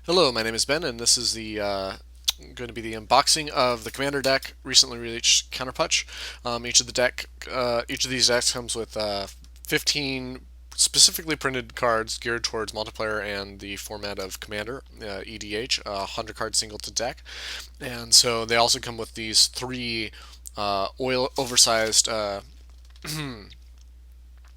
Hello, my name is Ben, and this is the going to be the unboxing of the Commander deck recently released Counterpunch. Each of these decks comes with 15 specifically printed cards geared towards multiplayer and the format of Commander EDH, 100 card singleton deck, and so they also come with these three oil oversized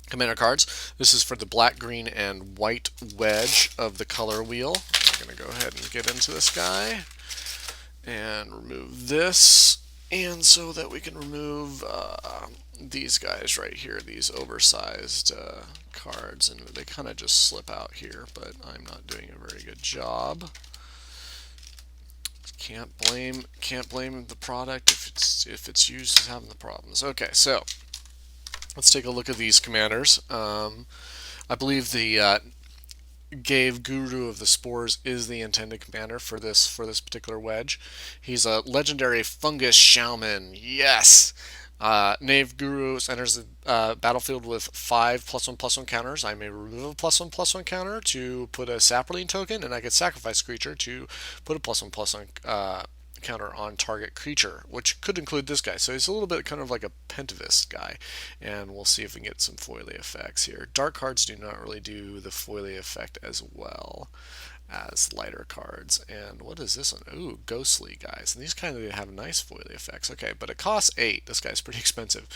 Commander cards. This is for the black, green, and white wedge of the color wheel. I'm going to go ahead and get into this guy and remove this. And so that we can remove these guys right here, these oversized cards, and they kind of just slip out here, but I'm not doing a very good job. Can't blame the product if it's used as having the problems. Okay, so let's take a look at these commanders. I believe the Gave Guru of the Spores is the intended commander for this particular wedge. He's a legendary fungus shaman. Yes. Knave Guru enters the battlefield with 5+1/+1 counters. I may remove a +1/+1 counter to put a sapling token, and I could sacrifice a creature to put a +1/+1 counter on target creature, which could include this guy. So he's a little bit kind of like a Pentavist guy, and we'll see if we can get some foily effects here. Dark cards do not really do the foily effect as well as lighter cards. And what is this one? Ooh, ghostly guys. And these kind of have nice foily effects. Okay, but it costs 8. This guy's pretty expensive.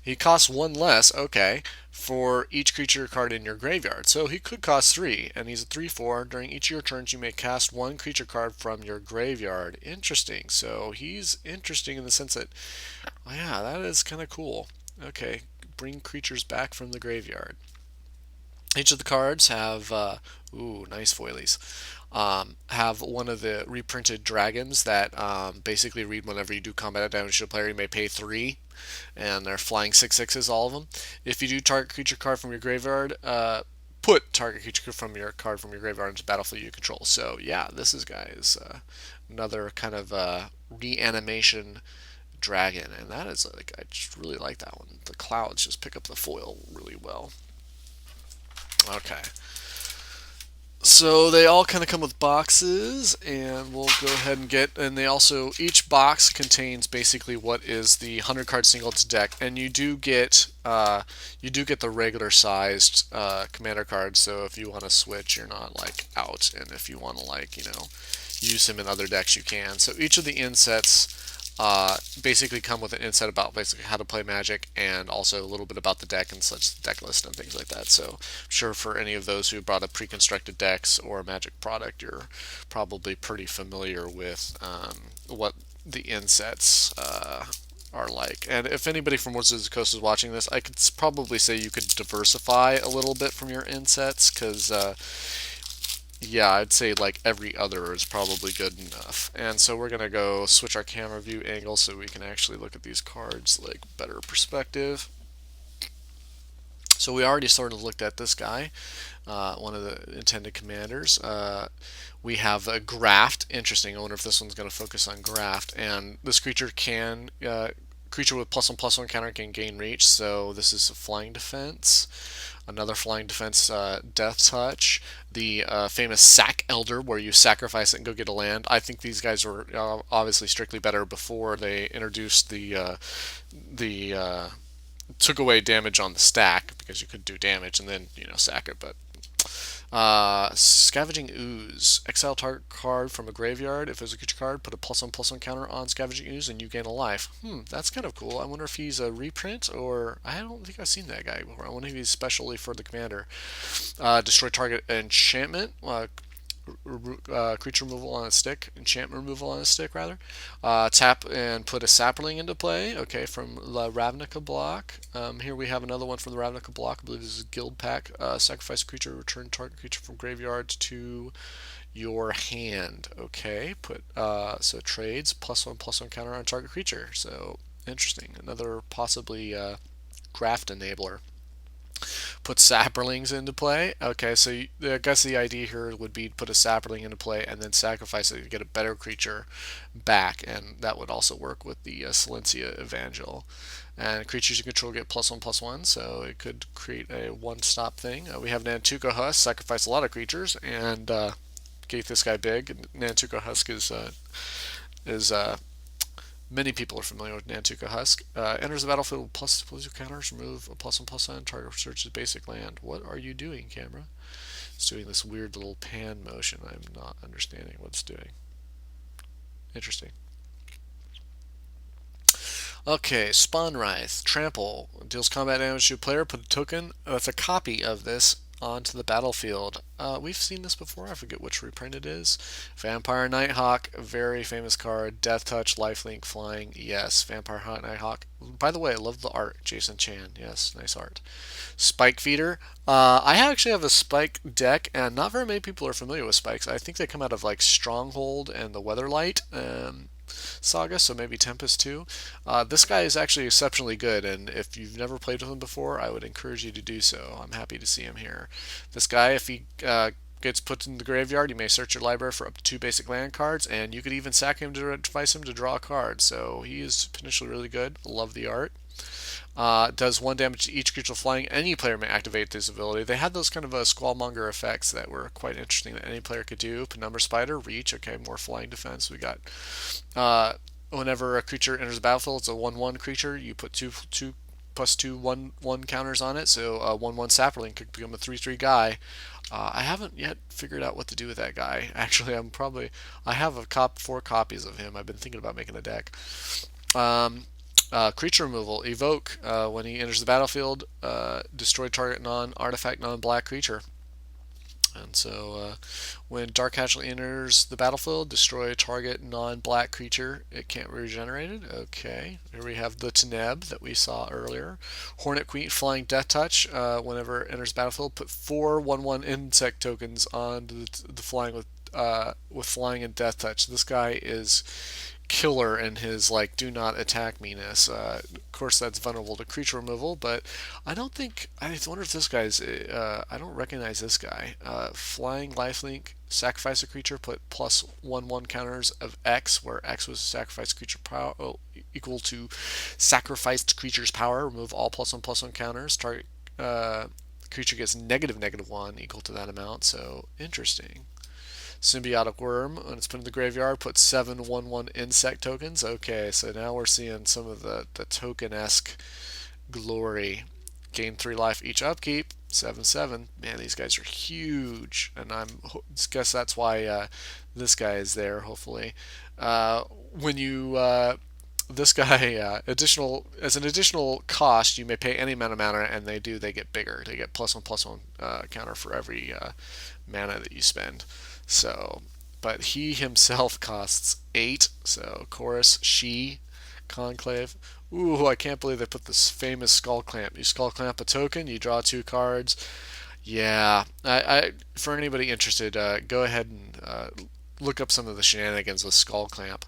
He costs 1 less, okay, for each creature card in your graveyard. So he could cost 3, and he's a 3/4. During each of your turns, you may cast 1 creature card from your graveyard. Interesting. So he's interesting in the sense that, oh yeah, that is kind of cool. Okay, bring creatures back from the graveyard. Each of the cards have, ooh, nice foilies. Have one of the reprinted dragons that basically read whenever you do combat damage to a player, you may pay 3, and they're flying 6/6s, all of them. If you do target creature card from your graveyard, put target creature from your card from your graveyard into battlefield you control. So yeah, this is guys another kind of reanimation dragon, and that is like I just really like that one. The clouds just pick up the foil really well. Okay. So they all kind of come with boxes, and we'll go ahead and and they also, each box contains basically what is the 100 card singleton deck, and you do get the regular sized commander cards, so if you want to switch, you're not like out, and if you want to like, use them in other decks, you can. So each of the insets basically come with an insight about basically how to play Magic, and also a little bit about the deck and such, deck list and things like that. So I'm sure for any of those who brought up pre-constructed decks or a Magic product, you're probably pretty familiar with what the insets are like. And if anybody from Wizards of the Coast is watching this, I could probably say you could diversify a little bit from your insets, because yeah, I'd say like every other is probably good enough. And so we're going to go switch our camera view angle so we can actually look at these cards like better perspective. So we already sort of looked at this guy, one of the intended commanders. We have a Graft. Interesting. I wonder if this one's going to focus on Graft. And this creature with +1/+1 counter can gain reach. So this is a flying defense. Another flying defense, Death Touch. The famous Sack Elder, where you sacrifice it and go get a land. I think these guys were obviously strictly better before they introduced the took away damage on the stack, because you could do damage and then sack it. But Scavenging Ooze. Exile target card from a graveyard. If it's a creature card, put a +1/+1 counter on Scavenging Ooze and you gain a life. That's kind of cool. I wonder if he's a reprint, or I don't think I've seen that guy before. I wonder if he's specially for the commander. Destroy target enchantment. Creature removal on a stick, enchantment removal on a stick rather. Tap and put a sapling into play. Okay, from the Ravnica block. Here we have another one from the Ravnica block. I believe this is Guild Pack. Sacrifice a creature, return target creature from graveyard to your hand. Okay, so trades +1/+1 counter on target creature. So interesting. Another possibly craft enabler. Put saplings into play. Okay, so I guess the idea here would be put a sapling into play and then sacrifice it to get a better creature back, and that would also work with the Silencia Evangel. And creatures you control get +1/+1, so it could create a one-stop thing. We have an Antuka Husk, sacrifice a lot of creatures, and gate this guy big. Nantuko Husk is many people are familiar with Nantuko Husk. Enters the battlefield with +2 counters. Remove a +1/+1. Target searches basic land. What are you doing, camera? It's doing this weird little pan motion. I'm not understanding what it's doing. Interesting. Okay, Spawn Wraith. Trample. Deals combat damage to a player. Put a token that's a copy of this onto the battlefield. We've seen this before. I forget which reprint it is. Vampire Nighthawk. Very famous card. Death Touch. Lifelink. Flying. Yes. Vampire Nighthawk. By the way, I love the art. Jason Chan. Yes, nice art. Spike Feeder. I actually have a Spike deck, and not very many people are familiar with Spikes. I think they come out of like Stronghold and the Weatherlight saga, so maybe Tempest too. This guy is actually exceptionally good, and if you've never played with him before, I would encourage you to do so. I'm happy to see him here. This guy, if he gets put in the graveyard, you may search your library for up to 2 basic land cards, and you could even sack him to advise him to draw a card. So he is potentially really good. Love the art. Does 1 damage to each creature flying. Any player may activate this ability. They had those kind of Squallmonger effects that were quite interesting that any player could do. Penumbra Spider, Reach, okay, more flying defense. We got whenever a creature enters the battlefield, it's a 1/1 creature. You put 2+2/1/1 counters on it, so a 1/1 Sapperling could become a 3/3 guy. I haven't yet figured out what to do with that guy. Actually, I have 4 copies of him. I've been thinking about making a deck. Creature removal. Evoke. When he enters the battlefield, destroy target non-artifact, non-black creature. And so when Dark Hatchling enters the battlefield, destroy a target non-black creature. It can't be regenerated. Okay. Here we have the Teneb that we saw earlier. Hornet Queen, Flying Death Touch. Whenever it enters the battlefield, put 4 1/1 insect tokens on the flying with flying and Death Touch. This guy is killer in his like do not attack meanness. Of course, that's vulnerable to creature removal, but I wonder if this guy's. I don't recognize this guy. Flying lifelink, sacrifice a creature, put +1/1 counters of X, where X was sacrifice creature power equal to sacrificed creature's power. Remove all +1/+1 counters. Target creature gets -1 equal to that amount. So interesting. Symbiotic Worm, when it's put in the graveyard, put 7 1/1 insect tokens. Okay, so now we're seeing some of the token-esque glory. Gain 3 life each upkeep. 7/7. Man, these guys are huge, and I guess that's why this guy is there. Hopefully, when you this guy as an additional cost, you may pay any amount of mana, and they get bigger. They get +1/+1 counter for every mana that you spend. So, but he himself costs 8. So, Chorus, She, Conclave. Ooh, I can't believe they put this famous Skull Clamp. You Skull Clamp a token, you draw 2 cards. Yeah, for anybody interested, go ahead and look up some of the shenanigans with Skull Clamp.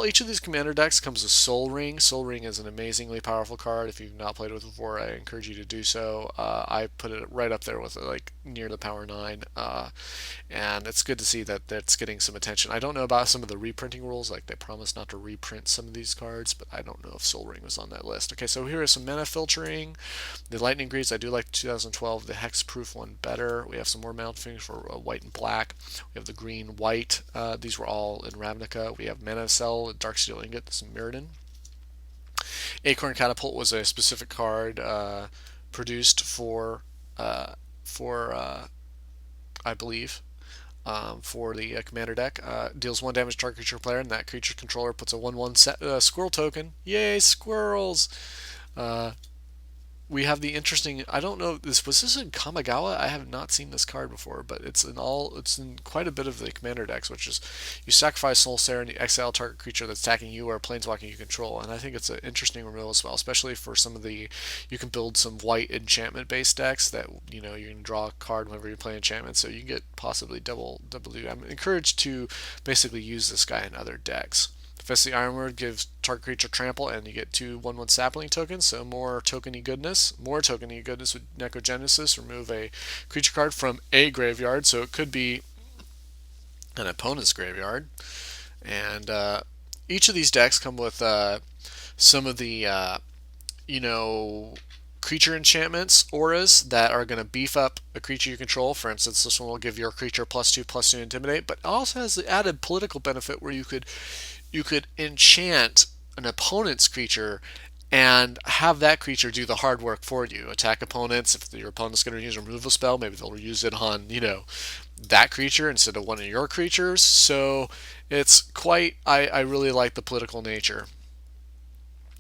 Each of these commander decks comes with Soul Ring. Soul Ring is an amazingly powerful card. If you've not played with it before, I encourage you to do so. I put it right up there with like near the Power 9, and it's good to see that that's getting some attention. I don't know about some of the reprinting rules, like they promised not to reprint some of these cards, but I don't know if Soul Ring was on that list. Okay, so here is some mana filtering. The Lightning Greaves, I do like 2012, the Hexproof one better. We have some more mana filtering for white and black. We have the green, white. These were all in Ravnica. We have Mana Cell, Darksteel Ingot, some Mirrodin. Acorn Catapult was a specific card produced for I believe, for the commander deck. Deals 1 damage to target creature player, and that creature controller puts a 1/1 squirrel token. Yay, squirrels! We have the interesting. I don't know. Was this in Kamigawa? I have not seen this card before, but it's in quite a bit of the commander decks, which is you sacrifice Soul Sarah and you exile target creature that's attacking you or planeswalking you control, and I think it's an interesting removal as well, especially for some of the. You can build some white enchantment based decks that you can draw a card whenever you play enchantment, so you can get possibly double. I'm encouraged to basically use this guy in other decks. Fist the Ironward gives target creature trample, and you get 2 1/1 sapling tokens, so more tokeny goodness. More tokeny goodness with Necrogenesis. Remove a creature card from a graveyard, so it could be an opponent's graveyard. And each of these decks come with some of the, creature enchantments, auras that are going to beef up a creature you control. For instance, this one will give your creature +2/+2 intimidate, but it also has the added political benefit where you could enchant an opponent's creature and have that creature do the hard work for you. Attack opponents. If your opponent's going to use a removal spell, maybe they'll use it on, that creature instead of one of your creatures. So it's quite, I really like the political nature.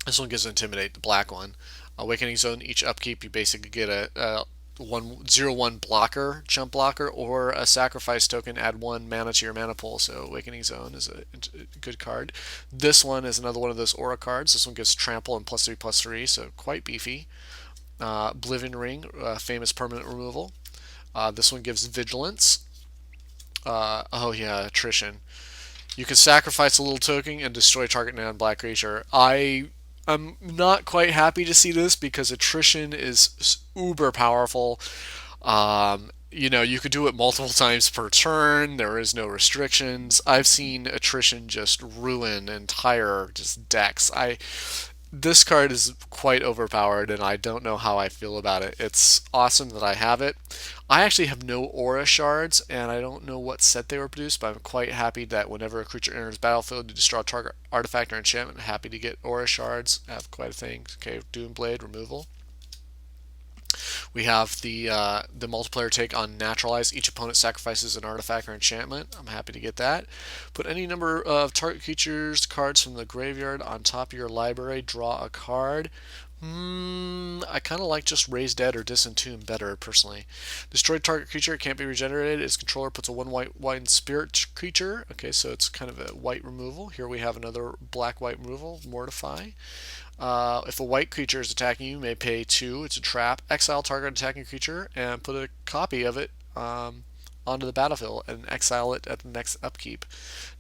This one gives Intimidate, the black one. Awakening Zone, each upkeep you basically get a 1/0/1 blocker, jump blocker, or a sacrifice token, add 1 mana to your mana pool. So Awakening Zone is a good card. This one is another one of those aura cards. This one gives Trample and +3/+3, so quite beefy. Oblivion Ring, famous permanent removal. This one gives Vigilance. Attrition. You can sacrifice a little token and destroy target non-black creature. I'm not quite happy to see this because Attrition is uber powerful. You could do it multiple times per turn. There is no restrictions. I've seen Attrition just ruin entire just decks. This card is quite overpowered, and I don't know how I feel about it. It's awesome that I have it. I actually have no aura shards, and I don't know what set they were produced, but I'm quite happy that whenever a creature enters battlefield to destroy a target artifact or enchantment, I'm happy to get aura shards. I have quite a thing. Okay, Doomblade removal. We have the multiplayer take on Naturalize. Each opponent sacrifices an artifact or enchantment. I'm happy to get that. Put any number of target creatures cards from the graveyard on top of your library. Draw a card. I kind of like just Raise Dead or Disentomb better, personally. Destroy target creature. It can't be regenerated. Its controller puts a 1/white spirit creature. Okay, so it's kind of a white removal. Here we have another black-white removal. Mortify. If a white creature is attacking you, you may pay 2. It's a trap. Exile target attacking creature and put a copy of it onto the battlefield and exile it at the next upkeep.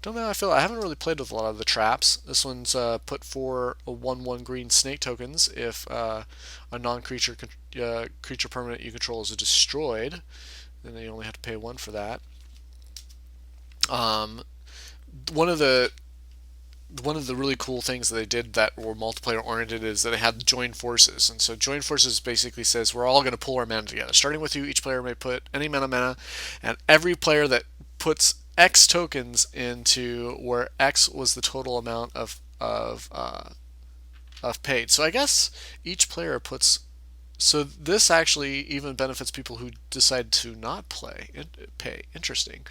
Don't know how I feel. I haven't really played with a lot of the traps. This one's put 4 1/1 green snake tokens if a non-creature creature permanent you control is destroyed. Then you only have to pay 1 for that. One of the really cool things that they did that were multiplayer oriented is that they had join forces. And so join forces basically says we're all going to pull our mana together. Starting with you, each player may put any mana, and every player that puts X tokens into where X was the total amount of paid. So I guess each player puts. So this actually even benefits people who decide to not pay. Interesting.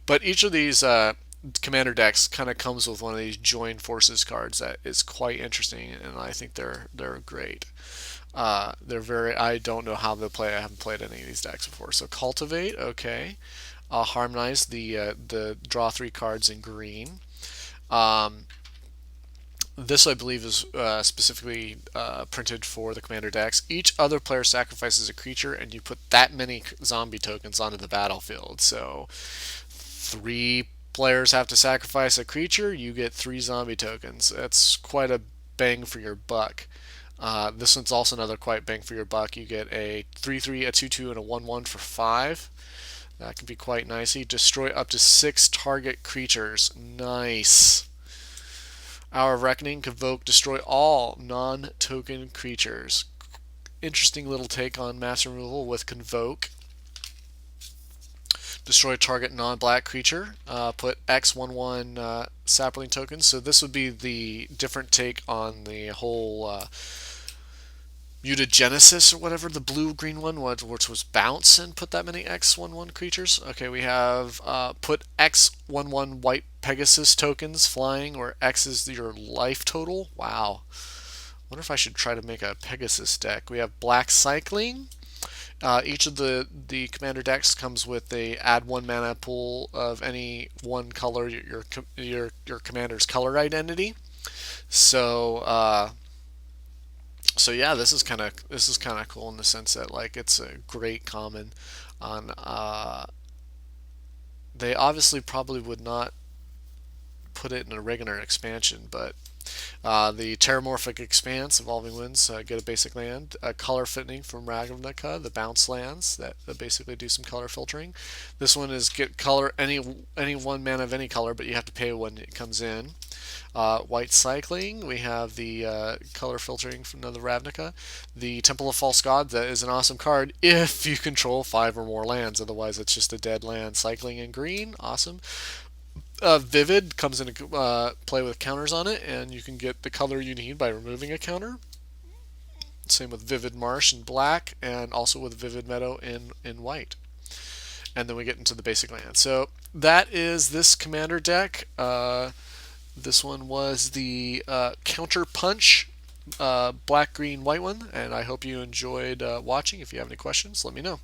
But each of these commander decks kind of comes with one of these join forces cards that is quite interesting, and I think they're great. They're very. I don't know how they play. I haven't played any of these decks before. So cultivate, okay. Harmonize the draw 3 cards in green. This, I believe, is specifically printed for the commander decks. Each other player sacrifices a creature, and you put that many zombie tokens onto the battlefield. So 3 players have to sacrifice a creature, you get 3 zombie tokens. That's quite a bang for your buck. This one's also another quite bang for your buck. You get a 3/3, a 2/2, and a 1/1 for 5. That can be quite nice. You destroy up to 6 target creatures. Nice. Hour of Reckoning, convoke, destroy all non-token creatures. Interesting little take on mass removal with convoke. Destroy target non-black creature. Put X 1/1 sapling tokens. So this would be the different take on the whole mutagenesis or whatever, the blue-green one, which was bounce and put that many X 1/1 creatures. Okay, we have put X 1/1 white Pegasus tokens flying, where X is your life total. Wow. Wonder if I should try to make a Pegasus deck. We have black cycling. Each of the commander decks comes with a add 1 mana pool of any one color, your commander's color identity. So yeah, this is kind of cool in the sense that like it's a great common on. They obviously probably would not put it in a regular expansion, but The Terramorphic Expanse, Evolving Winds, get a basic land. Color Fitting from Ravnica, the bounce lands that basically do some color filtering. This one is get color any one mana of any color, but you have to pay when it comes in. White Cycling, we have the color filtering from another Ravnica. The Temple of False God, that is an awesome card if you control 5 or more lands. Otherwise, it's just a dead land. Cycling in green, awesome. Vivid comes into play with counters on it, and you can get the color you need by removing a counter. Same with Vivid Marsh in black, and also with Vivid Meadow in white. And then we get into the basic land. So that is this commander deck. This one was the Counterpunch black, green, white one, and I hope you enjoyed watching. If you have any questions, let me know.